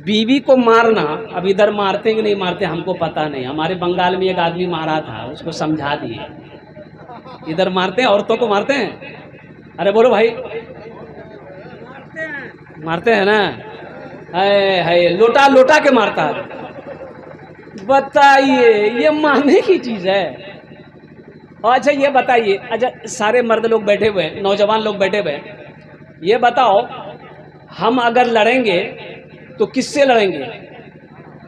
बीवी को मारना, अब इधर मारते कि नहीं मारते हमको पता नहीं। हमारे बंगाल में एक आदमी मारा था, उसको समझा दिए। इधर मारते हैं, औरतों को मारते हैं? अरे बोलो भाई, मारते हैं ना? है लोटा लोटा के मारता है। बताइए, ये मानने की चीज है? अच्छा ये बताइए, अच्छा सारे मर्द लोग बैठे हुए हैं, नौजवान लोग बैठे हुए हैं, ये बताओ हम अगर लड़ेंगे तो किससे लड़ेंगे?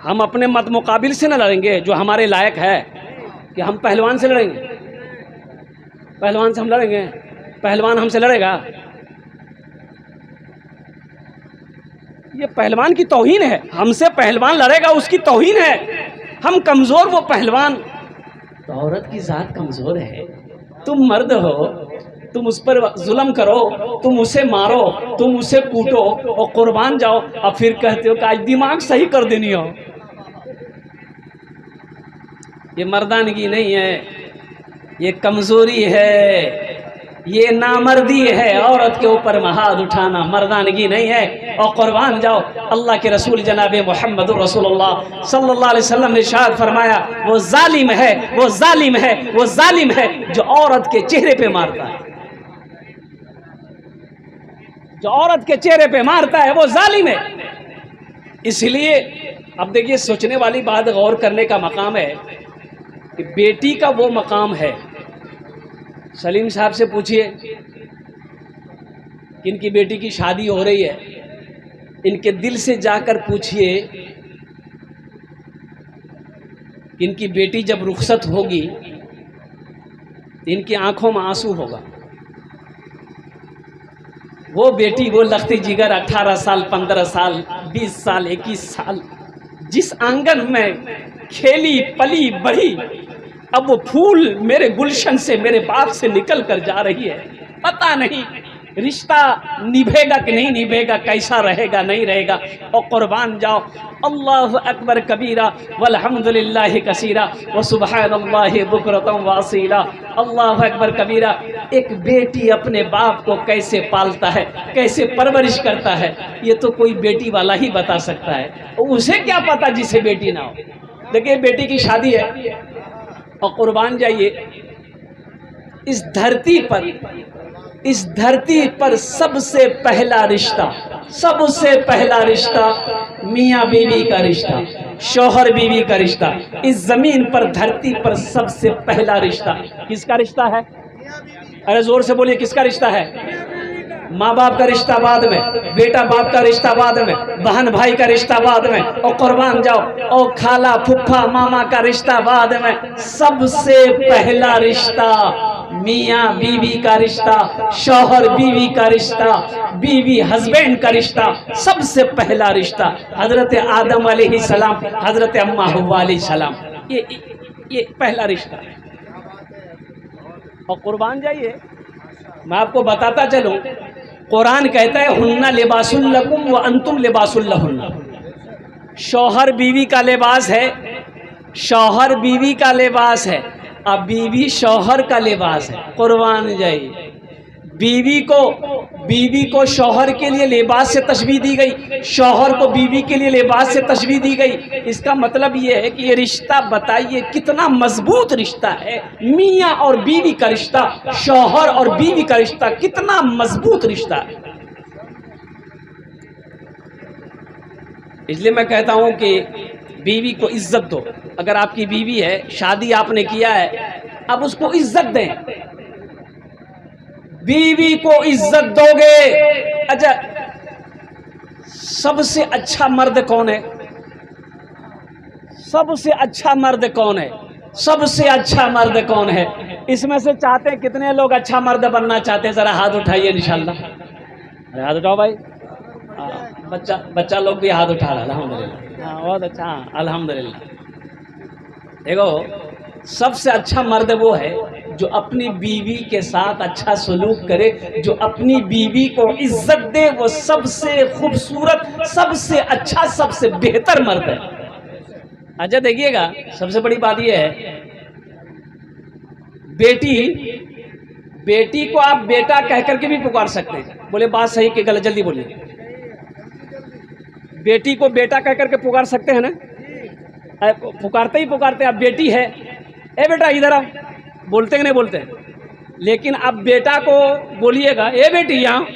हम अपने मत मुकाबिल से न लड़ेंगे जो हमारे लायक है, कि हम पहलवान से लड़ेंगे? पहलवान से हम लड़ेंगे? पहलवान हमसे लड़ेगा? ये पहलवान की तौहीन है। हमसे पहलवान लड़ेगा उसकी तौहीन है। हम कमजोर, वो पहलवान। तो औरत की जात कमजोर है। तुम मर्द हो, तुम उस पर जुल्म करो, तुम उसे मारो, तुम उसे कूटो और कुर्बान जाओ, और फिर कहते हो कि आज दिमाग सही कर देनी हो। ये मर्दानगी नहीं है, ये कमजोरी है, ये नामर्दी है। औरत के ऊपर हाथ उठाना मर्दानगी नहीं है। और कुर्बान जाओ, अल्लाह के रसूल जनाब मोहम्मद रसूलुल्लाह सल्लल्लाहु अलैहि वसल्लम ने इरशाद फरमाया, वो जालिम है, वो जालिम है, वो जालिम है जो औरत के चेहरे पे मारता है। जो औरत के चेहरे पे मारता है वो जालिम है। इसलिए अब देखिए, सोचने वाली बात, गौर करने का मकाम है कि बेटी का वो मकाम है। सलीम साहब से पूछिए कि इनकी बेटी की शादी हो रही है, इनके दिल से जाकर पूछिए कि इनकी बेटी जब रुखसत होगी तो इनकी आंखों में आंसू होगा। वो बेटी, वो लखती जिगर 18 साल, 15 साल, 20 साल, 21 साल, जिस आंगन में खेली पली बढ़ी, अब वो फूल मेरे गुलशन से, मेरे बाप से निकल कर जा रही है। पता नहीं रिश्ता निभेगा कि नहीं निभेगा, कैसा रहेगा नहीं रहेगा। और कुर्बान जाओ, अल्लाहु अकबर कबीरा वल्हम्दुलिल्लाहि कसीरा व सुब्हानल्लाहि बुकरतम वासीला। अल्लाहु अकबर कबीरा। एक बेटी अपने बाप को कैसे पालता है, कैसे परवरिश करता है, ये तो कोई बेटी वाला ही बता सकता है। उसे क्या पता जिसे बेटी ना हो। देखिए, बेटी की शादी है और कुर्बान जाइए, इस धरती पर सबसे पहला रिश्ता, सबसे पहला रिश्ता मियाँ बीवी का रिश्ता, शौहर बीवी का रिश्ता। इस जमीन पर, धरती पर सबसे पहला रिश्ता किसका रिश्ता है? अरे जोर से बोलिए, किसका रिश्ता है? माँ बाप का रिश्ता बाद में, बेटा बाप का रिश्ता बाद में, बहन भाई का रिश्ता बाद में, और कुर्बान जाओ, और खाला फुफ्फा मामा का रिश्ता बाद में। सबसे पहला रिश्ता मियाँ बीवी का रिश्ता, शौहर बीवी का रिश्ता, बीवी हस्बैंड का रिश्ता, सबसे पहला रिश्ता हजरत आदम अलैहिस्सलाम, हजरत अम्मा हव्वा अलैहिस्सलाम, ये पहला रिश्ता। और कुर्बान जाइए, मैं आपको बताता चलूं, कुरान कहता है हुन्ना लिबासुल लकुम व अंतुम लिबासुल लहुन्ना। शौहर बीवी का लिबास है, शौहर बीवी का लिबास है, अब बीवी शौहर का लिबास है। कुर्बान जाइए, बीवी को शौहर के लिए लिबास से तशबीह दी गई, शौहर को बीवी के लिए लिबास से तशबीह दी गई। इसका मतलब ये है कि ये रिश्ता, बताइए कितना मजबूत रिश्ता है। मियाँ और बीवी का रिश्ता, शौहर और बीवी का रिश्ता, कितना मजबूत रिश्ता है। इसलिए मैं कहता हूं कि बीवी को इज्जत दो। अगर आपकी बीवी है, शादी आपने किया है, अब उसको इज्जत दें। बीवी को इज्जत दोगे। अच्छा, सबसे अच्छा मर्द कौन है? सबसे अच्छा मर्द कौन है? सबसे अच्छा मर्द कौन है? इसमें से चाहते हैं, कितने लोग अच्छा मर्द बनना चाहते हैं? जरा हाथ उठाइए इंशाल्लाह। अरे हाथ उठाओ भाई। बच्चा लोग भी हाथ उठा रहा है, अल्हम्दुलिल्लाह। हाँ, बहुत अच्छा, अल्हम्दुलिल्लाह। देखो, सबसे अच्छा मर्द वो है जो अपनी बीवी के साथ अच्छा सलूक करे, जो अपनी बीवी को इज्जत दे। वो सबसे खूबसूरत, सबसे अच्छा, सबसे बेहतर मर्द है। अच्छा देखिएगा, सबसे बड़ी बात यह है, बेटी को आप बेटा कह करके भी पुकार सकते हैं। बोले बात सही कि गलत? जल्दी बोलिए। बेटी को बेटा कह करके पुकार सकते हैं ना? पुकारते ही पुकारते, अब बेटी है, ए बेटा इधर आओ, बोलते कि नहीं बोलते? लेकिन अब बेटा को बोलिएगा ए बेटी यहाँ,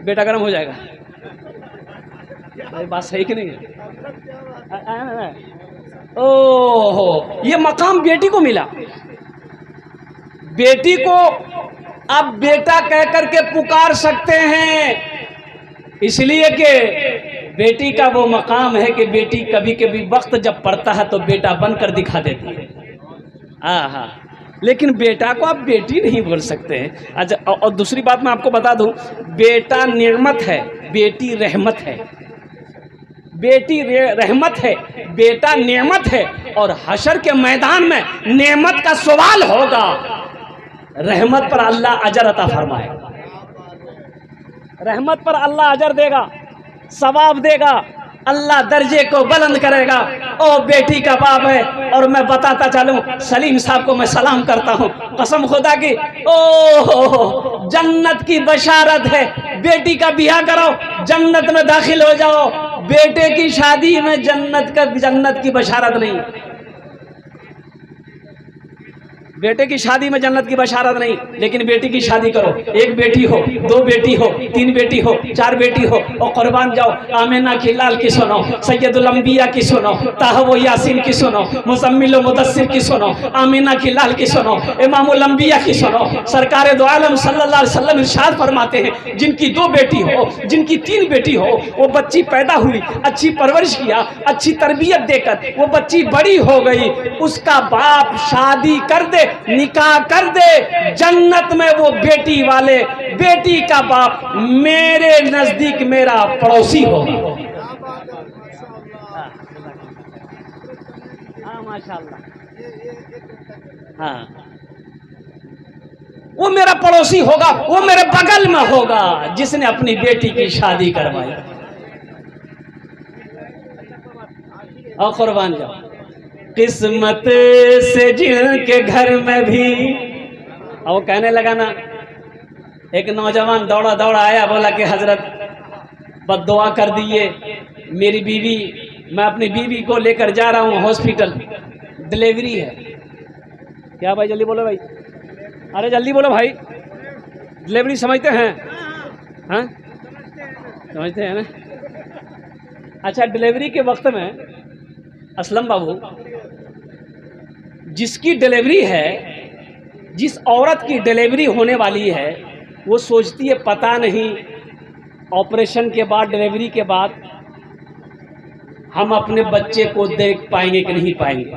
बेटा गर्म हो जाएगा। बात सही कि नहीं है? ओहो, ये मकाम बेटी को मिला। बेटी को अब बेटा कह करके पुकार सकते हैं, इसलिए कि बेटी का वो मकाम है कि बेटी कभी कभी वक्त जब पड़ता है तो बेटा बनकर दिखा देती है। हाँ, लेकिन बेटा को आप बेटी नहीं बोल सकते हैं। अच्छा, और दूसरी बात मैं आपको बता दूं, बेटा नेमत है, बेटी रहमत है। बेटी रहमत है, बेटा नेमत है। और हशर के मैदान में नेमत का सवाल होगा, रहमत पर अल्लाह अजर अता फरमाएगा, रहमत पर अल्लाह अजर देगा, सवाब देगा, अल्लाह दर्जे को बुलंद करेगा। ओ बेटी का बाप है, और मैं बताता चलूं, सलीम साहब को मैं सलाम करता हूं, कसम खुदा की, ओ जन्नत की बशारत है। बेटी का बियाह करो, जन्नत में दाखिल हो जाओ। बेटे की शादी में जन्नत की बशारत नहीं, बेटे की शादी में जन्नत की बशारत नहीं, लेकिन बेटी की शादी करो, एक बेटी हो, दो बेटी हो, तीन बेटी हो, चार बेटी हो, और कुर्बान जाओ। आमिना की लाल की सुनो, सैयदुल अंबिया की सुनो, ताहव यासीन की सुनो, मुज़म्मिल मुदस्सिर की सुनो, आमिना की लाल की सुनो, इमामुल अंबिया की सुनो। सरकार दो आलम सल्लल्लाहु अलैहि वसल्लम इरशाद फरमाते हैं, जिनकी दो बेटी हो, जिनकी तीन बेटी हो, वो बच्ची पैदा हुई, अच्छी परवरिश किया, अच्छी तरबियत देकर वो बच्ची बड़ी हो गई, उसका बाप शादी कर दे, निकाह कर दे, जन्नत में वो बेटी वाले, बेटी का बाप मेरे नजदीक मेरा पड़ोसी होगा। हाँ माशाल्लाह, हाँ, वो मेरा पड़ोसी होगा, वो मेरे बगल में होगा, जिसने अपनी बेटी की शादी करवाई। और कुर्बान जाओ, किस्मत से जिनके घर में भी। और वो कहने लगा ना, एक नौजवान दौड़ा दौड़ा आया, बोला कि हजरत बद्दुआ कर दिए, मेरी बीवी, मैं अपनी बीवी को लेकर जा रहा हूँ हॉस्पिटल, डिलीवरी है। क्या भाई, जल्दी बोलो भाई, अरे जल्दी बोलो भाई, डिलीवरी समझते हैं? हाँ समझते हैं ना? अच्छा, डिलीवरी के वक्त में असलम बाबू, जिसकी डिलीवरी है, जिस औरत की डिलीवरी होने वाली है, वो सोचती है पता नहीं ऑपरेशन के बाद, डिलीवरी के बाद हम अपने बच्चे को देख पाएंगे कि नहीं पाएंगे।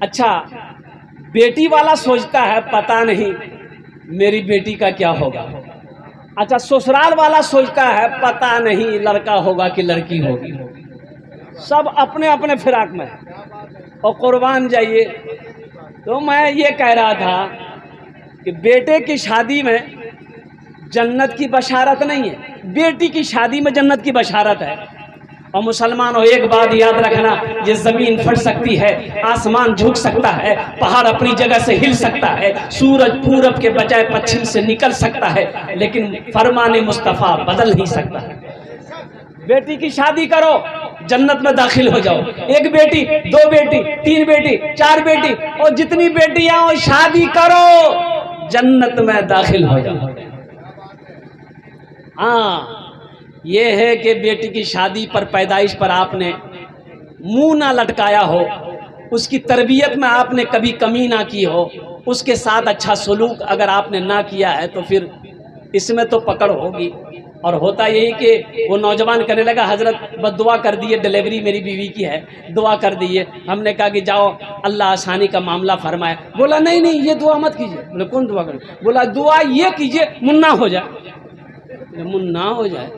अच्छा, बेटी वाला सोचता है पता नहीं मेरी बेटी का क्या होगा। अच्छा, ससुराल वाला सोचता है पता नहीं लड़का होगा कि लड़की होगी। सब अपने अपने फिराक में। और कुर्बान जाइए, तो मैं ये कह रहा था कि बेटे की शादी में जन्नत की बशारत नहीं है, बेटी की शादी में जन्नत की बशारत है। और मुसलमानों, एक बात याद रखना, ये जमीन फट सकती है, आसमान झुक सकता है, पहाड़ अपनी जगह से हिल सकता है, सूरज पूरब के बजाय पश्चिम से निकल सकता है, लेकिन फरमाने मुस्तफ़ा बदल नहीं सकता है। बेटी की शादी करो, जन्नत में दाखिल हो जाओ। एक बेटी, दो बेटी, तीन बेटी, चार बेटी, और जितनी बेटियां हो शादी करो, जन्नत में दाखिल हो जाओ। हाँ, ये है कि बेटी की शादी पर, पैदाइश पर आपने मुंह ना लटकाया हो, उसकी तरबियत में आपने कभी कमी ना की हो, उसके साथ अच्छा सलूक अगर आपने ना किया है, तो फिर इसमें तो पकड़ होगी। और होता यही कि वो नौजवान कहने लगा, हजरत बस दुआ कर दिए, डिलीवरी मेरी बीवी की है, दुआ कर दिए। हमने कहा कि जाओ, अल्लाह आसानी का मामला फरमाए। बोला नहीं नहीं, ये दुआ मत कीजिए। बोले कौन दुआ करें? बोला दुआ ये कीजिए, मुन्ना हो जाए। मुन्ना हो जाए?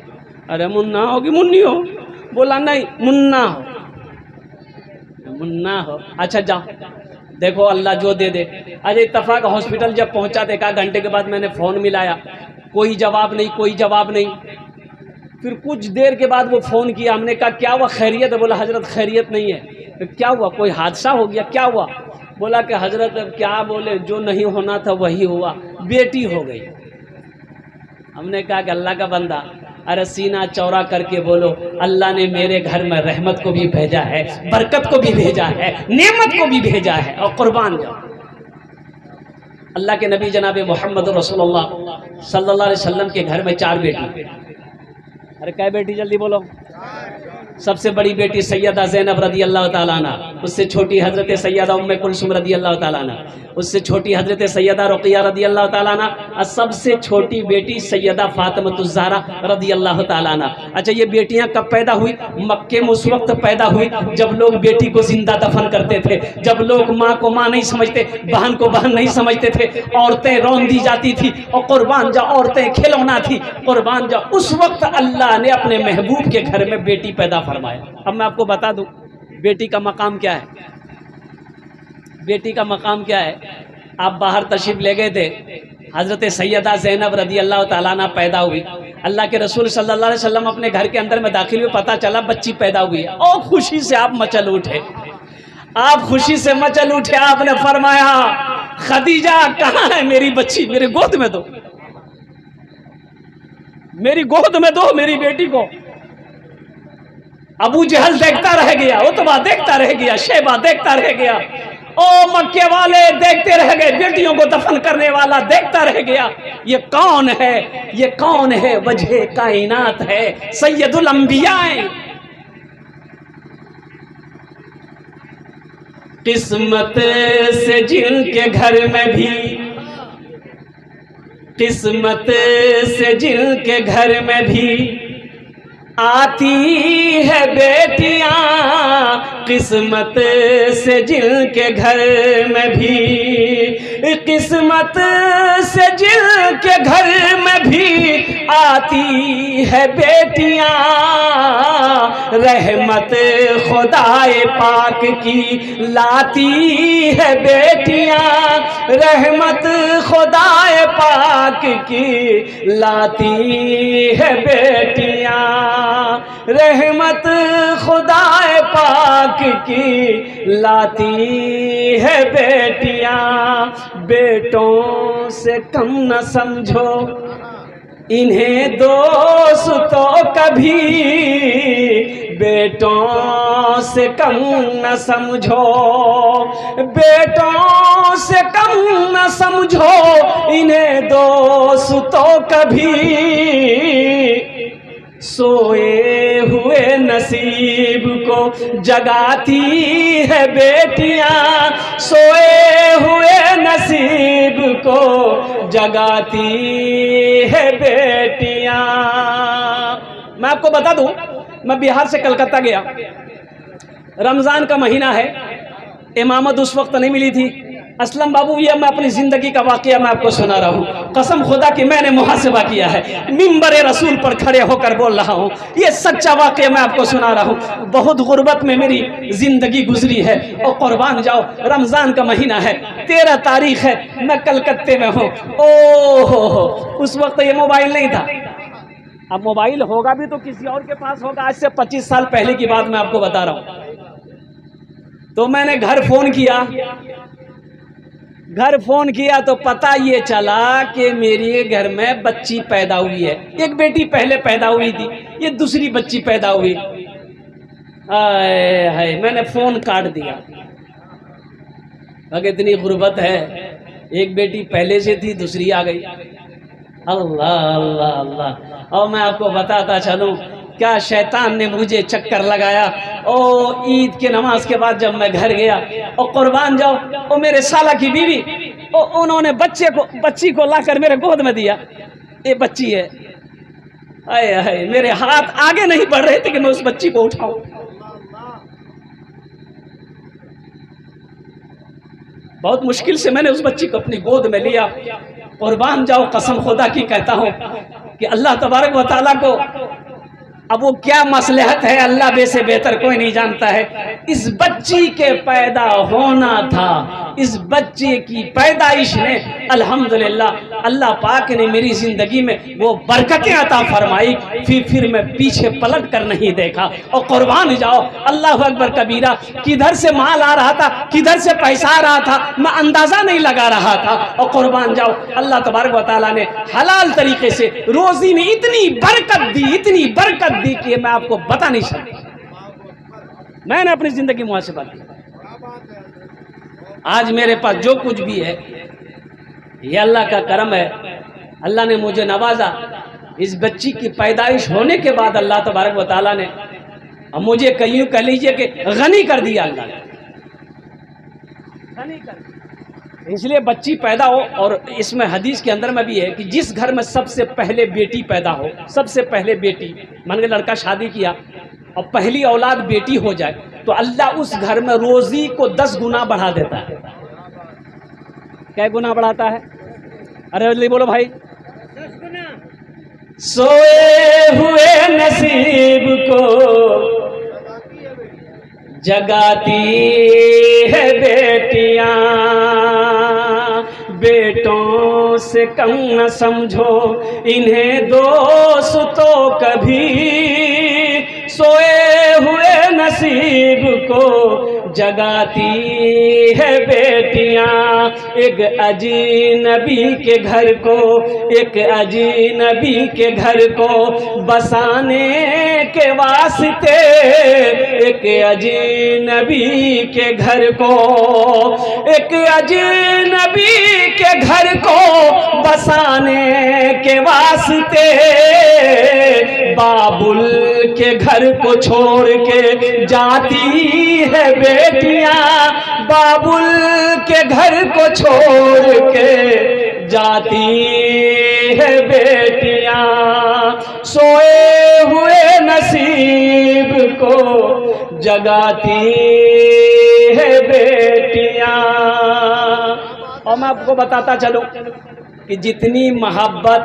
अरे मुन्ना हो कि मुन्नी हो? बोला नहीं, मुन्ना हो। मुन्ना हो, अच्छा जाओ, देखो अल्लाह जो दे दे। अरे इत्तफाक हॉस्पिटल जब पहुंचा, देखा घंटे के बाद मैंने फ़ोन मिलाया, कोई जवाब नहीं, कोई जवाब नहीं। फिर कुछ देर के बाद वो फ़ोन किया, हमने कहा क्या हुआ, खैरियत है? बोला हजरत खैरियत नहीं है। तो क्या हुआ, कोई हादसा हो गया, क्या हुआ? बोला कि हजरत अब क्या बोले, जो नहीं होना था वही हुआ, बेटी हो गई। हमने कहा कि अल्लाह का बंदा, अरे सीना चौड़ा करके बोलो, अल्लाह ने मेरे घर में रहमत को भी भेजा है, बरकत को भी भेजा है, नेमत को भी भेजा है। और कुर्बान जाओ। अल्लाह के नबी जनाब मोहम्मद रसूलुल्लाह सल्लल्लाहु अलैहि वसल्लम के घर में 4 बेटी। अरे क्या बेटी, जल्दी बोलो। सबसे बड़ी बेटी सैयदा ज़ैनब रदी अल्लाह ताला अन्हा, उससे छोटी हज़रत सैयदा उम्मे कुलसूम रदी अल्लाह ताला अन्हा, उससे छोटी हज़रत सैयदा रुक़िया रदी अल्लाह ताला अन्हा, और सबसे छोटी बेटी सैयदा फ़ातिमतुज़ ज़हरा रदी अल्लाह ताला अन्हा। अच्छा, ये बेटियां कब पैदा हुई? मक्के में उस वक्त पैदा हुई जब लोग बेटी को जिंदा दफन करते थे, जब लोग माँ को माँ नहीं समझते, बहन को बहन नहीं समझते थे, औरतें रौन दी जाती थी और कुर्बान जा औरतें खिलौना थी, कुर्बान जा। उस वक्त अल्लाह ने अपने महबूब के घर में बेटी पैदा फरमाया। अब मैं आपको बता दूं बेटी का मकाम क्या है। बेटी का मकाम क्या है? आप बाहर तशरीफ ले गए थे, हजरत सैयदा ज़ैनब रदी अल्लाह ताला अन्हा पैदा हुई। अल्लाह के रसूल सल्लल्लाहु अलैहि वसल्लम अपने घर के अंदर में दाखिल हुए, पता चला बच्ची पैदा हुई है। और खुशी से आप मचल उठे, आप खुशी से मचल उठे। आपने फरमाया, खदीजा कहाँ है मेरी बच्ची? मेरे गोद में दो, मेरी गोद में दो मेरी बेटी को। अबू जहल देखता रह गया, उतबा देखता रह गया, शैबा देखता रह गया, ओ मक्के वाले देखते रह गए, बेटियों को दफन करने वाला देखता रह गया। ये कौन है? ये कौन है? वजह कायनात है, सैयदुल अंबिया। किस्मत से जिनके घर में भी, किस्मत से जिनके घर में भी आती है बेटियां, किस्मत से जिनके घर में भी, किस्मत से जिनके घर में भी आती है बेटियां, रहमत खुदाए पाक की लाती है बेटियां, रहमत खुदाए पाक की लाती है बेटियां, रहमत खुदाए पाक की लाती है बेटियां। बेटों से कम न समझो इन्हें दोस्तों कभी, बेटों से कम न समझो, बेटों से कम न समझो इन्हें दोस्तों कभी, सोए हुए नसीब को जगाती है बेटियां, सोए हुए नसीब को जगाती है बेटियां। मैं आपको बता दूं, मैं बिहार से कलकत्ता गया, रमज़ान का महीना है, इमामत उस वक्त नहीं मिली थी। असलम बाबू, ये मैं अपनी ज़िंदगी का वाक़या मैं आपको सुना रहा हूँ, कसम खुदा कि मैंने मुहासिबा किया है, मिंबर रसूल पर खड़े होकर बोल रहा हूँ, ये सच्चा वाक़या मैं आपको सुना रहा हूँ। बहुत गुर्बत में मेरी ज़िंदगी गुजरी है और कुर्बान जाओ, रमज़ान का महीना है, 13 तारीख है, मैं कलकत्ते में हूँ। ओहो, उस वक्त ये मोबाइल नहीं था। अब मोबाइल होगा भी तो किसी और के पास होगा। आज से 25 साल पहले की बात मैं आपको बता रहा हूँ। तो मैंने घर फ़ोन किया, घर फोन किया तो पता ये चला कि मेरे घर में बच्ची पैदा हुई है। एक बेटी पहले पैदा हुई थी, ये दूसरी बच्ची पैदा हुई। हाय हाय, मैंने फोन काट दिया। अगर इतनी गुर्बत है, एक बेटी पहले से थी, दूसरी आ गई। अल्लाह अल्लाह अल्लाह। और मैं आपको बताता चलूं, क्या शैतान ने मुझे चक्कर लगाया। ओ ईद के नमाज के बाद जब मैं घर गया, और कुर्बान जाओ, ओ मेरे साला की बीवी, ओ उन्होंने बच्ची को लाकर मेरे गोद में दिया। ये बच्ची है। आए हाय, मेरे हाथ आगे नहीं बढ़ रहे थे कि मैं उस बच्ची को उठाऊं। बहुत मुश्किल से मैंने उस बच्ची को अपनी गोद में लिया। कुर्बान जाओ, कसम खुदा की कहता हूं कि अल्लाह तबारक व तआला को अब वो क्या मसलहत है, अल्लाह से बेहतर कोई नहीं जानता है। इस बच्ची के पैदा होना था, इस बच्चे की पैदाइश ने अल्हम्दुलिल्लाह अल्लाह पाक ने मेरी ज़िंदगी में वो बरकतें अता फरमाई, फिर मैं पीछे पलट कर नहीं देखा। और कुर्बान जाओ, अल्लाह अकबर कबीरा, किधर से माल आ रहा था, किधर से पैसा आ रहा था, मैं अंदाज़ा नहीं लगा रहा था। और कुर्बान जाओ, अल्लाह तबारक व तआला ने हलाल तरीके से रोज़ी में इतनी बरकत दी, इतनी बरकत दी कि मैं आपको बता नहीं सकता। मैंने अपनी ज़िंदगी मुहासिबा की। आज मेरे पास जो कुछ भी है ये अल्लाह का करम है। अल्लाह ने मुझे नवाजा। इस बच्ची की पैदाइश होने के बाद अल्लाह तबारक व तआला ने मुझे कहीं कह लीजिए कि गनी कर दिया अल्लाह ने, गनी कर दिया। इसलिए बच्ची पैदा हो, और इसमें हदीस के अंदर में भी है कि जिस घर में सबसे पहले बेटी पैदा हो, सबसे पहले बेटी, मान के लड़का शादी किया और पहली औलाद बेटी हो जाए, तो अल्लाह उस घर में रोज़ी को 10 गुना बढ़ा देता है। क्या गुना बढ़ाता है? अरे जल्दी बोलो भाई। 10 गुना। सोए हुए नसीब को जगाती है बेटियां, बेटों से कम न समझो इन्हें दोस्तों कभी। सोए हुए नसीब को जगाती है बेटियां, एक अजीनबी के घर को, एक अजीनबी के घर को बसाने के वास्ते, एक अजीनबी के घर को, एक अजीनबी के घर को बसाने के वास्ते, बाबुल के घर को छोड़ के जाती है बेटियां, बाबुल के घर को छोड़ के जाती है बेटियां। सोए हुए नसीब को जगाती है बेटियां। और मैं आपको बताता चलूं कि जितनी मोहब्बत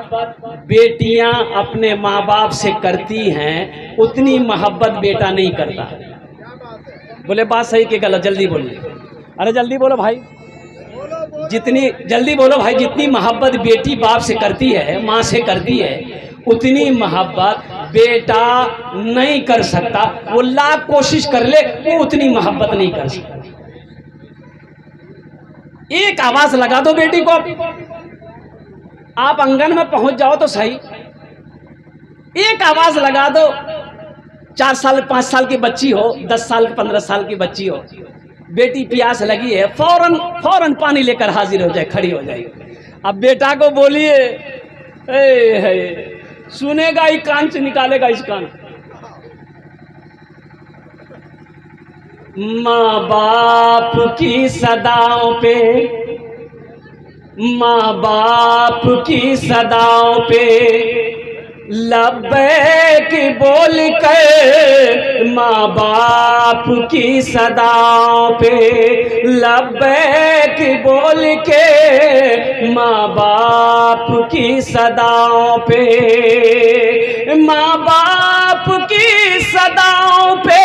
बेटियां अपने माँ बाप से करती हैं, उतनी मोहब्बत बेटा नहीं करता। बोले बात सही कि गलत? जल्दी बोलिए। अरे जल्दी बोलो भाई, जितनी जल्दी बोलो भाई। जितनी मोहब्बत बेटी बाप से करती है, माँ से करती है, उतनी मोहब्बत बेटा नहीं कर सकता। वो लाख कोशिश कर ले, वो उतनी मोहब्बत नहीं कर सकता। एक आवाज लगा दो बेटी को, आप आंगन में पहुंच जाओ तो सही, एक आवाज लगा दो। 4 साल 5 साल की बच्ची हो, 10 साल 15 साल की बच्ची हो, बेटी प्यास लगी है, फौरन पानी लेकर हाजिर हो जाए, खड़ी हो जाएगी। अब बेटा को बोलिए, सुनेगा ही कान से, निकालेगा इस कान। माँ बाप की सदाओं पे, माँ बाप की सदाओं पे लब्बैक बोल कर, माँ बाप की सदाओं पे लब्बैक बोल के, माँ बाप की सदाओं पे, माँ बाप की सदाओं पे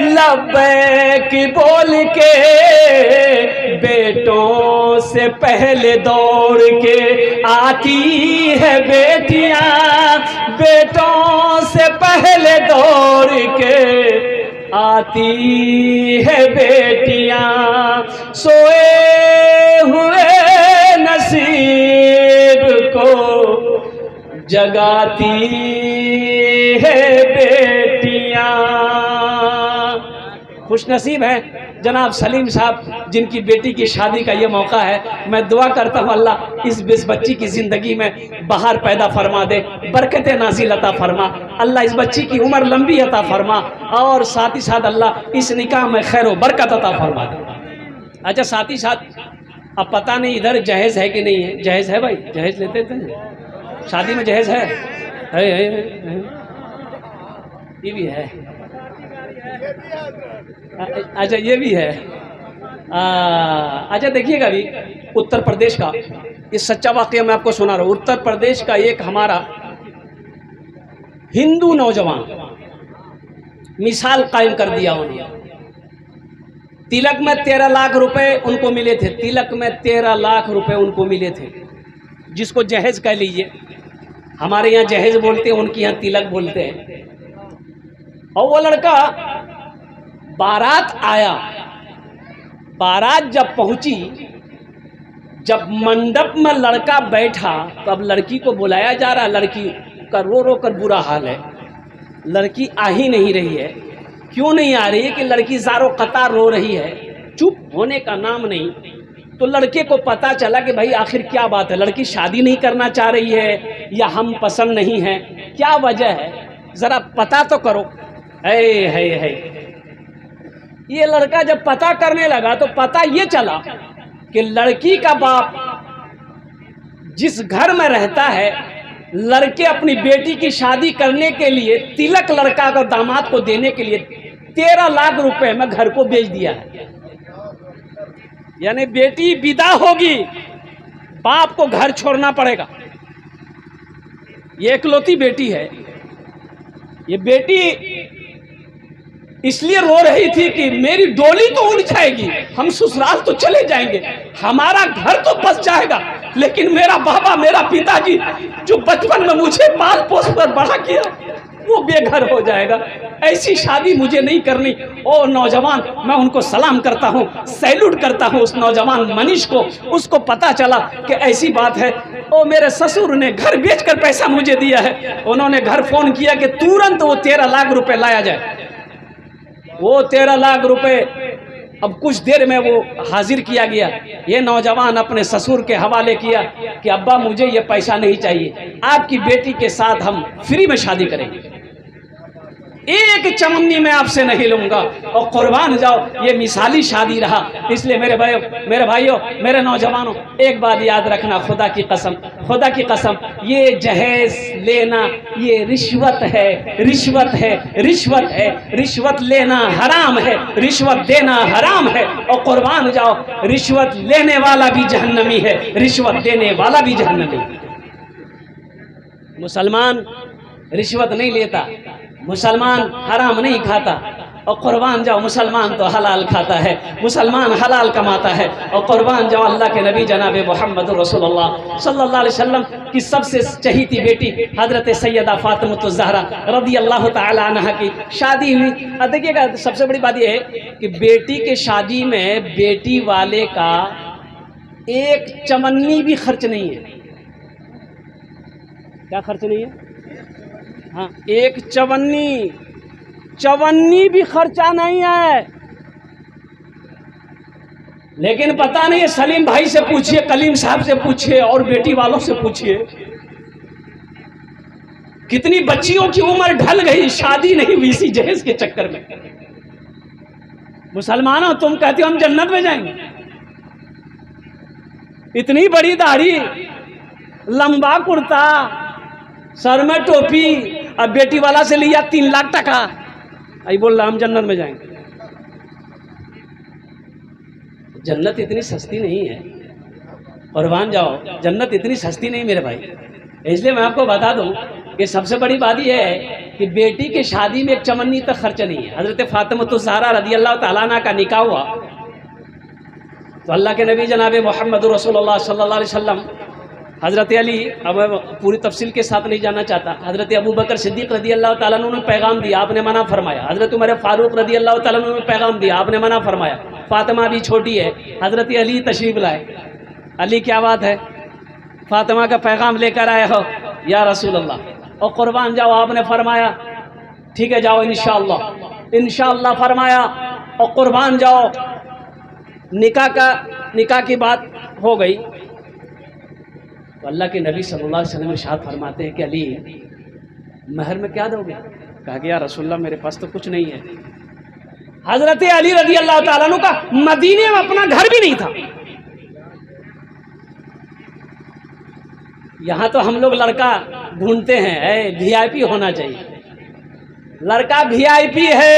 लब्बैक बोल के, बेटों से पहले दौड़ के आती है बेटियां, बेटों से पहले दौड़ के आती है बेटियां। सोए हुए नसीब को जगाती है बेटियां। खुश नसीब है जनाब सलीम साहब, जिनकी बेटी की शादी का ये मौका है। मैं दुआ करता हूँ अल्लाह इस बच्ची की ज़िंदगी में बहार पैदा फरमा दे, बरकतें नाज़िल अता फरमा, अल्लाह इस बच्ची की उम्र लंबी अता फरमा, और साथ ही साथ अल्लाह इस निकाह में खैर व बरकत अता फरमा दे। अच्छा, साथ ही साथ अब पता नहीं इधर जहेज़ है कि नहीं है। जहेज़ है भाई? जहेज़ लेते थे शादी में? जहेज़ है? ये भी है। अच्छा, ये भी है। अच्छा, देखिएगा अभी उत्तर प्रदेश का ये सच्चा वाकया मैं आपको सुना रहा हूँ। उत्तर प्रदेश का एक हमारा हिंदू नौजवान मिसाल कायम कर दिया उन्होंने। तिलक में 13 लाख रुपए उनको मिले थे, तिलक में 13 लाख रुपए उनको मिले थे। जिसको जहेज कह लीजिए, हमारे यहाँ जहेज बोलते हैं, उनके यहाँ तिलक बोलते हैं। और वो लड़का बारात आया, बारात जब पहुंची, जब मंडप में लड़का बैठा तो अब लड़की को बुलाया जा रहा, लड़की का रो रो कर बुरा हाल है, लड़की आ ही नहीं रही है। क्यों नहीं आ रही है कि लड़की ज़ारो कतार रो रही है, चुप होने का नाम नहीं। तो लड़के को पता चला कि भाई आखिर क्या बात है, लड़की शादी नहीं करना चाह रही है या हम पसंद नहीं हैं, क्या वजह है, ज़रा पता तो करो। है ये लड़का जब पता करने लगा तो पता ये चला कि लड़की का बाप जिस घर में रहता है, लड़के अपनी बेटी की शादी करने के लिए तिलक लड़का को दामाद को देने के लिए 13 लाख रुपए में घर को बेच दिया है। यानी बेटी विदा होगी, बाप को घर छोड़ना पड़ेगा। ये इकलौती बेटी है। ये बेटी इसलिए रो रही थी कि मेरी डोली तो उड़ जाएगी, हम ससुराल तो चले जाएंगे, हमारा घर तो बस जाएगा, लेकिन मेरा बाबा, मेरा पिताजी जो बचपन में मुझे पाल पोस कर बड़ा किया, वो बेघर हो जाएगा। ऐसी शादी मुझे नहीं करनी। ओ नौजवान, मैं उनको सलाम करता हूँ, सैल्यूट करता हूँ उस नौजवान मनीष को। उसको पता चला कि ऐसी बात है। ओ मेरे ससुर ने घर बेचकर पैसा मुझे दिया है। उन्होंने घर फोन किया कि तुरंत वो 13 लाख रुपए लाया जाए। वो 13 लाख रुपए अब कुछ देर में वो हाजिर किया गया। ये नौजवान अपने ससुर के हवाले किया कि अब्बा मुझे ये पैसा नहीं चाहिए, आपकी बेटी के साथ हम फ्री में शादी करेंगे, एक चमन्नी में आपसे नहीं लूंगा, और कुर्बान जाओ। ये मिसाली शादी रहा। इसलिए मेरे भाइयों, मेरे नौजवानों, एक बात याद रखना, खुदा की कसम, खुदा की कसम, ये जहेज लेना ये रिश्वत है, रिश्वत है, रिश्वत है। रिश्वत लेना हराम है, रिश्वत देना हराम है। और कुर्बान जाओ, रिश्वत लेने वाला भी जहन्नमी है, रिश्वत देने वाला भी जहन्नमी है। मुसलमान रिश्वत नहीं लेता, मुसलमान हराम नहीं खाता। और कुर्बान जाओ, मुसलमान तो हलाल खाता है, मुसलमान हलाल कमाता है। और कुर्बान जाओ, अल्लाह के नबी जनाब मोहम्मद रसूलुल्लाह सल्लल्लाहु अलैहि वसल्लम की सबसे चहीती बेटी हजरत सैयदा फातिमा ज़हरा रज़ी अल्लाह ताला अन्हा की शादी हुई। देखिएगा, सबसे बड़ी बात यह है कि बेटी के शादी में बेटी वाले का एक चमन्नी भी खर्च नहीं है। क्या खर्च नहीं है? हाँ, एक चवन्नी भी खर्चा नहीं है। लेकिन पता नहीं है, सलीम भाई से पूछिए, कलीम साहब से पूछिए, और बेटी वालों से पूछिए, कितनी बच्चियों की उम्र ढल गई, शादी नहीं हुई इसी जहेज के चक्कर में। मुसलमानों, तुम कहते हो हम जन्नत में जाएंगे, इतनी बड़ी दाढ़ी, लंबा कुर्ता, सर में टोपी, अब बेटी वाला से लिया 3 लाख टका, आई बोल रहा हम जन्नत में जाएंगे। जन्नत इतनी सस्ती नहीं है, कुर्बान जाओ, जन्नत इतनी सस्ती नहीं मेरे भाई। इसलिए मैं आपको बता दूं कि सबसे बड़ी बात यह है कि बेटी के शादी में एक चमन्नी तक खर्च नहीं है। हजरत फातिमा ज़हरा रज़ी अल्लाह ताला अन्हा का निकाह हुआ तो अल्लाह के नबी जनाब मोहम्मद रसूलुल्लाह सल्लल्लाहु अलैहि वसल्लम, हज़रत अली, अब मैं पूरी तफसील के साथ नहीं जाना चाहता, हज़रत अबू बकर सिद्दीक़ रज़ी अल्लाह ताला अन्हु ने पैगाम दिया, आपने मना फरमाया। हज़रत उमर फारूक रज़ी अल्लाह ताला अन्हु ने पैगाम दिया, आपने मना फरमाया। फातिमा भी छोटी है, हज़रत अली तशरीफ़ लाए। अली, क्या बात है, फातिमा का पैगाम लेकर आए हो या रसूल अल्लाह। और कुर्बान जाओ, आपने फरमाया ठीक है जाओ, इंशाअल्लाह फरमाया। और कुर्बान जाओ, निकाह की बात हो गई तो अल्लाह के नबी सल्लल्लाहु अलैहि वसल्लम इरशाद फरमाते हैं कि अली, महर में क्या दोगे? कहा कि या रसूलल्लाह, मेरे पास तो कुछ नहीं है। हजरत अली रज़ी अल्लाह ताला अन्हु का मदीने में अपना घर भी नहीं था। यहाँ तो हम लोग लड़का ढूंढते हैं, वीआईपी होना चाहिए। लड़का वीआईपी है,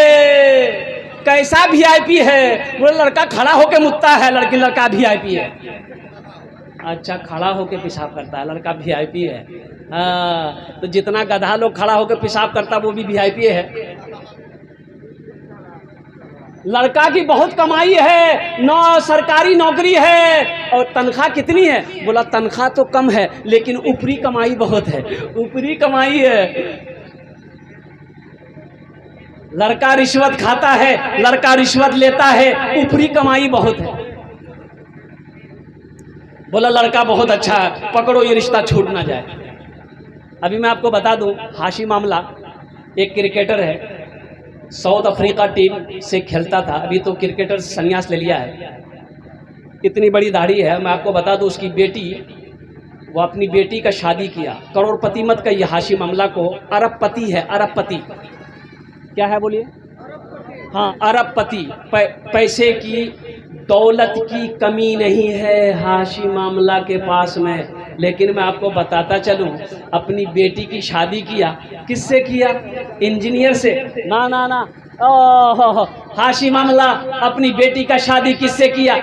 कैसा वीआईपी है? वो लड़का खड़ा होके मुतता है, लड़का वीआईपी है। अच्छा, खड़ा होके पेशाब करता है, लड़का वीआईपी है। हाँ, तो जितना गधा लोग खड़ा होके पेशाब करता वो भी वीआईपी है। लड़का की बहुत कमाई है, सरकारी नौकरी है, और तनख्वाह कितनी है? बोला तनख्वाह तो कम है लेकिन ऊपरी कमाई बहुत है। ऊपरी कमाई है। लड़का रिश्वत खाता है, लड़का रिश्वत लेता है, ऊपरी कमाई बहुत है। बोला लड़का बहुत अच्छा है, पकड़ो ये रिश्ता छूट ना जाए। अभी मैं आपको बता दूं, हाशिम आमला एक क्रिकेटर है, साउथ अफ्रीका टीम से खेलता था, अभी तो क्रिकेटर संन्यास ले लिया है। इतनी बड़ी दाढ़ी है। मैं आपको बता दूं, उसकी बेटी, वो अपनी बेटी का शादी किया, करोड़पति मत कहिए हाशिम आमला को, अरबपति है, अरबपति। क्या है बोलिए? हाँ, अरबपति। पैसे की दौलत की कमी नहीं है हाशिम आमला के पास में। लेकिन मैं आपको बताता चलूं, अपनी बेटी की शादी किया, किससे किया? इंजीनियर से। ना ना ना, ओह, हाशिम आमला अपनी बेटी का शादी किससे किया?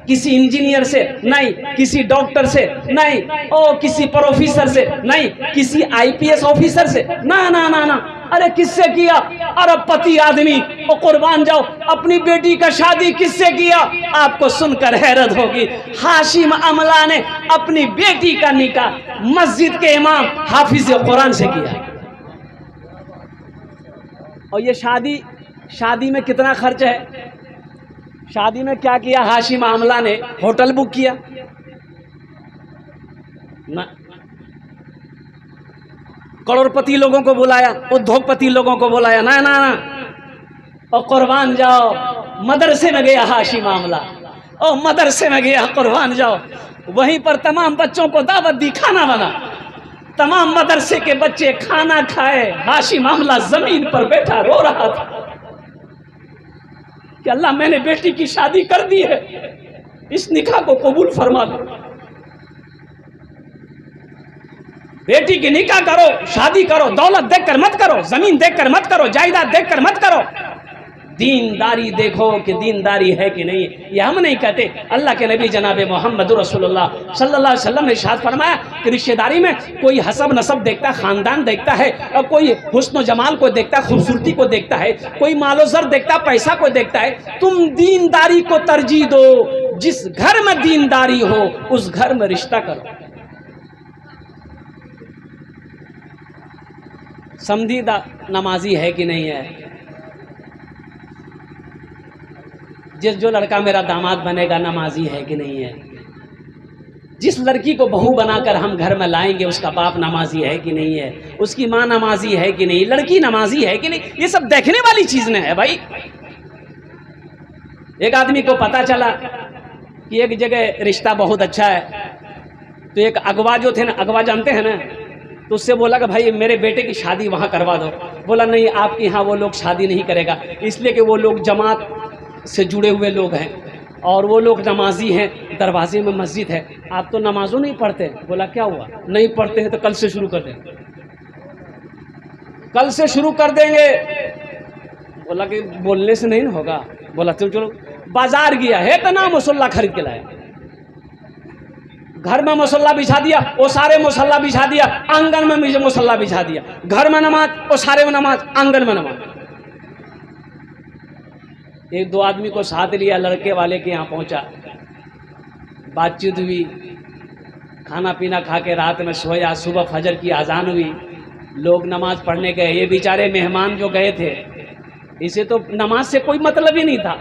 किसी इंजीनियर से नहीं, किसी डॉक्टर से नहीं, ओ किसी प्रोफेसर से नहीं, किसी आईपीएस ऑफिसर से, ना ना ना ना, अरे किससे किया? अरबपति आदमी। ओ कुर्बान जाओ, अपनी बेटी का शादी किससे किया? आपको सुनकर हैरत होगी, हाशिम आमला ने अपनी बेटी का निकाह मस्जिद के इमाम हाफिज कुरान से किया। और ये शादी में कितना खर्च है? शादी में क्या किया हाशिम आमला ने? होटल बुक किया ना, करोड़पति लोगों को बुलाया, उद्योगपति लोगों को बुलाया, ना ना ना, और कुर्बान जाओ, मदरसे में गया हाशिम आमला, और मदरसे में गया, कुर्बान जाओ, वहीं पर तमाम बच्चों को दावत दी, खाना बना, तमाम मदरसे के बच्चे खाना खाए, हाशिम आमला जमीन पर बैठा रो रहा था कि अल्लाह मैंने बेटी की शादी कर दी है, इस निकाह को कबूल फरमा दो। बेटी की निकाह करो, शादी करो, दौलत देखकर मत करो, जमीन देखकर मत करो, जायदाद देखकर मत करो, दीनदारी देखो कि दीनदारी है कि नहीं। ये हम नहीं कहते, अल्लाह के नबी जनाब मोहम्मद रसूलुल्लाह सल्लल्लाहु अलैहि वसल्लम ने इरशाद फरमाया कि रिश्तेदारी में कोई हसब नसब देखता है, खानदान देखता है, और कोई हुस्न जमाल को देखता है, खूबसूरती को देखता है, कोई मालो ज़र देखता है, पैसा को देखता है। तुम दीनदारी को तरजीह दो, जिस घर में दीनदारी हो उस घर में रिश्ता करो। समझीदा नमाजी है कि नहीं है? जो लड़का मेरा दामाद बनेगा नमाजी है कि नहीं है? जिस लड़की को बहू बनाकर हम घर में लाएंगे उसका बाप नमाजी है कि नहीं है? उसकी माँ नमाजी है कि नहीं? लड़की नमाजी है कि नहीं? ये सब देखने वाली चीज नहीं है भाई। एक आदमी को पता चला कि एक जगह रिश्ता बहुत अच्छा है, तो एक अगवा जो थे ना, अगवा जानते हैं ना, तो उससे बोला कि भाई मेरे बेटे की शादी वहाँ करवा दो। बोला नहीं, आपके यहाँ वो लोग शादी नहीं करेगा, इसलिए कि वो लोग जमात से जुड़े हुए लोग हैं और वो लोग नमाजी हैं, दरवाजे में मस्जिद है, आप तो नमाजों नहीं पढ़ते। बोला क्या हुआ? नहीं पढ़ते हैं तो कल से शुरू कर देंगे। कल से शुरू कर देंगे। बोला कि बोलने से नहीं होगा। बोला चलो बाजार गया है तो ना मुसल्ला खरीद के लाया, घर में मुसल्ला बिछा दिया, वो सारे मुसल्ला बिछा दिया, आंगन में मुझे मुसल्ला बिछा दिया, घर में नमाज, वो सारे में नमाज, आंगन में नमाज। एक दो आदमी को साथ लिया, लड़के वाले के यहाँ पहुंचा, बातचीत हुई, खाना पीना खा के रात में सोया, सुबह फजर की अजान हुई, लोग नमाज पढ़ने गए। ये बेचारे मेहमान जो गए थे, इसे तो नमाज से कोई मतलब ही नहीं था,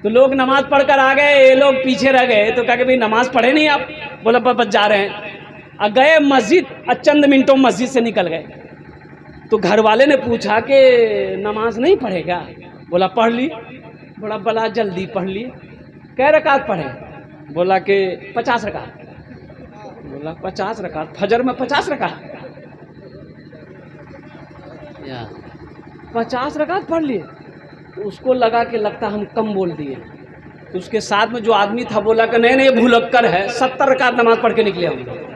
तो लोग नमाज पढ़कर आ गए, ये लोग पीछे रह गए। तो कहा कि भाई नमाज पढ़े नहीं आप? बोला बस जा रहे हैं। गए मस्जिद, चंद मिनटों मस्जिद से निकल गए। तो घर वाले ने पूछा कि नमाज नहीं पढ़ेगा? बोला पढ़ ली। बोला बला जल्दी पढ़ ली। कै रकात पढ़े? बोला कि 50 रकात। बोला 50 रकात? फजर में 50 रकात? 50 रकात पढ़ लिए। तो उसको लगा कि लगता हम कम बोल दिए। तो उसके साथ में जो आदमी था बोला कि नहीं नहीं भूलक्कर है, 70 रकात नमाज पढ़ के निकले हम।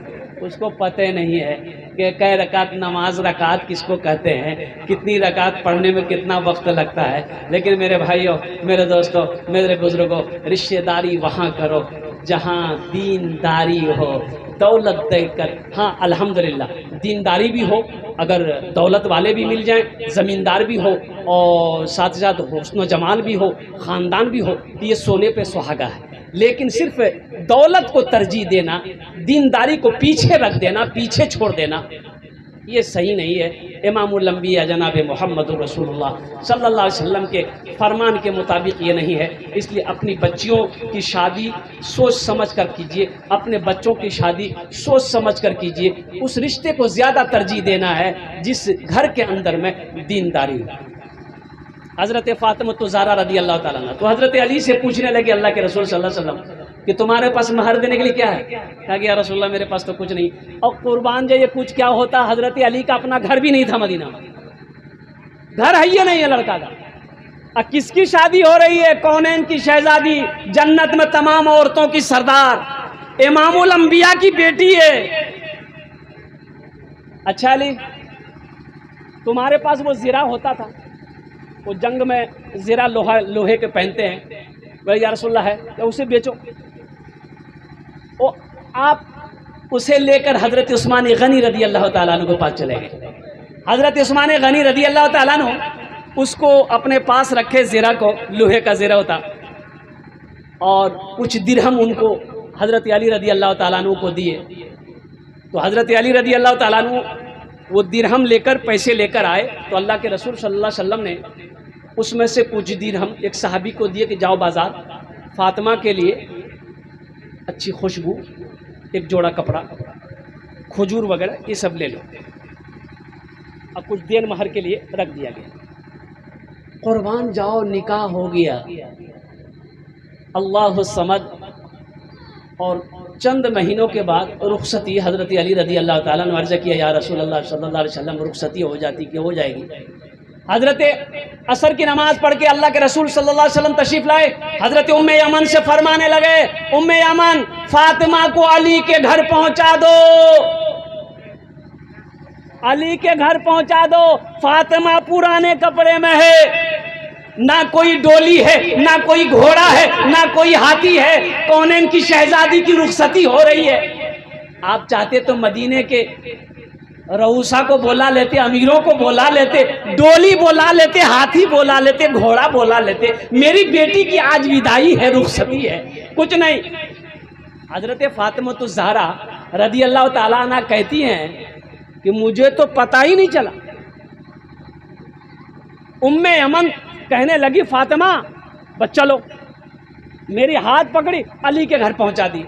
उसको पता नहीं है कि कै रकात नमाज, रकात किसको कहते हैं, कितनी रकात पढ़ने में कितना वक्त लगता है। लेकिन मेरे भाइयों, मेरे दोस्तों, मेरे बुजुर्गों, रिश्तेदारी वहाँ करो जहाँ दीनदारी हो, दौलत देकर, हाँ अल्हम्दुलिल्लाह दीनदारी भी हो, अगर दौलत वाले भी मिल जाएं, ज़मींदार भी हो और साथ साथ हुस्न जमाल भी हो, ख़ानदान भी हो, तो ये सोने पे सुहागा है। लेकिन सिर्फ दौलत को तरजीह देना, दीनदारी को पीछे रख देना, पीछे छोड़ देना, ये सही नहीं है। इमामुल अंबिया जनाब मोहम्मद रसूलुल्लाह सल्लल्लाहु अलैहि वसल्लम के फरमान के मुताबिक ये नहीं है। इसलिए अपनी बच्चियों की शादी सोच समझ कर कीजिए, अपने बच्चों की शादी सोच समझ कर कीजिए। उस रिश्ते को ज़्यादा तरजीह देना है जिस घर के अंदर में दीनदारी हो। हज़रत फ़ातिमा तो ज़हरा रदी अल्लाह ताला अन्हा तो हज़रत अली से पूछने लगे अल्लाह के रसूल सल्लल्लाहु अलैहि वसल्लम कि तुम्हारे पास महर देने के लिए क्या है? कहा कि या रसूलल्लाह मेरे पास तो कुछ नहीं। और कुर्बान जो ये कुछ क्या होता, हज़रत अली का अपना घर भी नहीं था मदीना में, घर है ये नहीं है लड़का का। अब किसकी शादी हो रही है? कौनैन की शहजादी, जन्नत में तमाम औरतों की सरदार, इमामुल अंबिया की बेटी है। अच्छा अली तुम्हारे पास वो ज़िरा होता था, वो जंग में ज़िरा लोहे के पहनते हैं, वह या रसूलल्लाह है, तो उसे बेचो। ओ आप उसे लेकर हज़रत उस्मान गनी रदी अल्लाह ताला अन्हु के पास चले गए। हज़रत उस्मान गनी रदी अल्लाह ताला अन्हु उसको अपने पास रखे, ज़िरा को, लोहे का ज़िरा होता, और कुछ दिरहम उनको हज़रत अली रदी अल्लाह ताला अन्हु को दिए। तो हज़रत अली रदी अल्लाह ताला अन्हु वो दिरहम लेकर, पैसे लेकर आए, तो अल्लाह के रसूल सल्लल्लाहु अलैहि वसल्लम ने उसमें से कुछ दिरहम एक सहाबी को दिए कि जाओ बाज़ार, फ़ातिमा के लिए अच्छी खुशबू, एक जोड़ा कपड़ा, खजूर वगैरह ये सब ले लो। अब कुछ देन महर के लिए रख दिया गया। कुर्बान जाओ, निकाह हो गया, अल्लाह समद। और चंद महीनों के बाद रुखसती, हज़रत अली रदी अल्लाह ताला ने अर्ज़ किया या रसूलल्लाह सल्लल्लाहु अलैहि वसल्लम रुखसती हो जाती कि हो जाएगी। हज़रत असर की नमाज पढ़ के अल्लाह के रसूल सल्लल्लाहु अलैहि वसल्लम तशरीफ़ लाए। हज़रत उम्मे यमन से फरमाने लगे, उम्मे यमन फ़ातिमा को अली के घर पहुंचा दो, अली के घर पहुंचा दो। फ़ातिमा पुराने कपड़े में है, ना कोई डोली है, ना कोई घोड़ा है, ना कोई हाथी है, कौनैन की शहजादी की रुखसती हो रही है। आप चाहते तो मदीने के रऊसा को बोला लेते, अमीरों को बोला लेते, डोली बोला लेते, हाथी बोला लेते, घोड़ा बोला लेते। मेरी बेटी की आज विदाई है, रुखसती है, कुछ नहीं। हज़रत फ़ातिमा तो ज़हरा रदी अल्लाह ताला अन्हा कहती हैं कि मुझे तो पता ही नहीं चला। उम्मे यमन कहने लगी फ़ातिमा बस चलो, मेरी हाथ पकड़ी, अली के घर पहुंचा दी,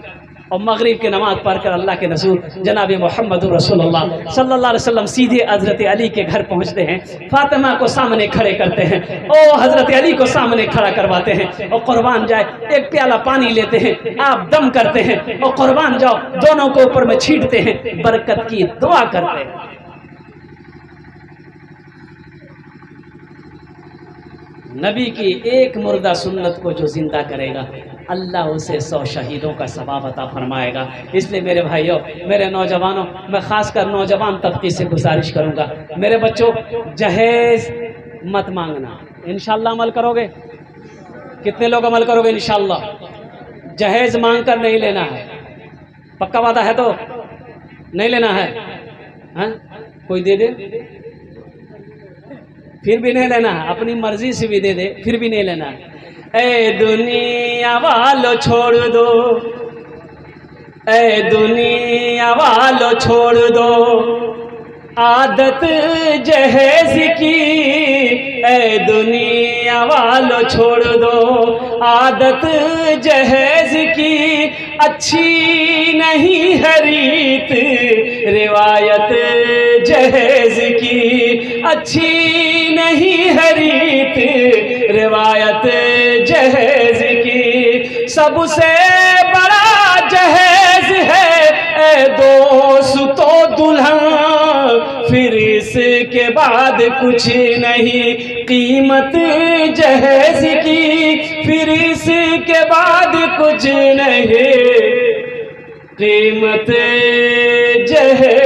और मगरिब की नमाज़ पढ़कर अल्लाह के रसूल जनाब मोहम्मद रसूलुल्लाह सल्लल्लाहु अलैहि वसल्लम सीधे हज़रत अली के घर पहुंचते हैं। फ़ातिमा को सामने खड़े करते हैं, ओ हज़रत अली को सामने खड़ा करवाते हैं, और कुर्बान जाए एक प्याला पानी लेते हैं, आप दम करते हैं, और कुर्बान जाओ दोनों को ऊपर में छींटते हैं, बरकत की दुआ करते हैं। नबी की एक मुर्दा सुन्नत को जो जिंदा करेगा, अल्लाह उसे 100 शहीदों का सवाब अता फरमाएगा। इसलिए मेरे भाइयों, मेरे नौजवानों, मैं ख़ासकर नौजवान तबके से गुजारिश करूँगा, मेरे बच्चों जहेज़ मत मांगना। इंशाअल्लाह अमल करोगे? कितने लोग अमल करोगे इंशाअल्लाह? जहेज़ मांग कर नहीं लेना है, पक्का वादा है तो नहीं लेना है। हाँ? कोई दे दे फिर भी नहीं लेना है, अपनी मर्जी से भी दे दे फिर भी नहीं लेना है। ए दुनिया वालों छोड़ दो, ए दुनिया वालों छोड़ दो आदत जहेज की, ए दुनिया वालों छोड़ दो आदत जहेज की, अच्छी नहीं है रीत रिवायत जहेज की, अच्छी नहीं है रीत रिवायत जहेज की, सबसे बड़ा जहेज है ए दोस्तों दुल्हन, फिर इसके बाद कुछ नहीं कीमत जहेज की, फिर इसके बाद कुछ नहीं कीमत जहेज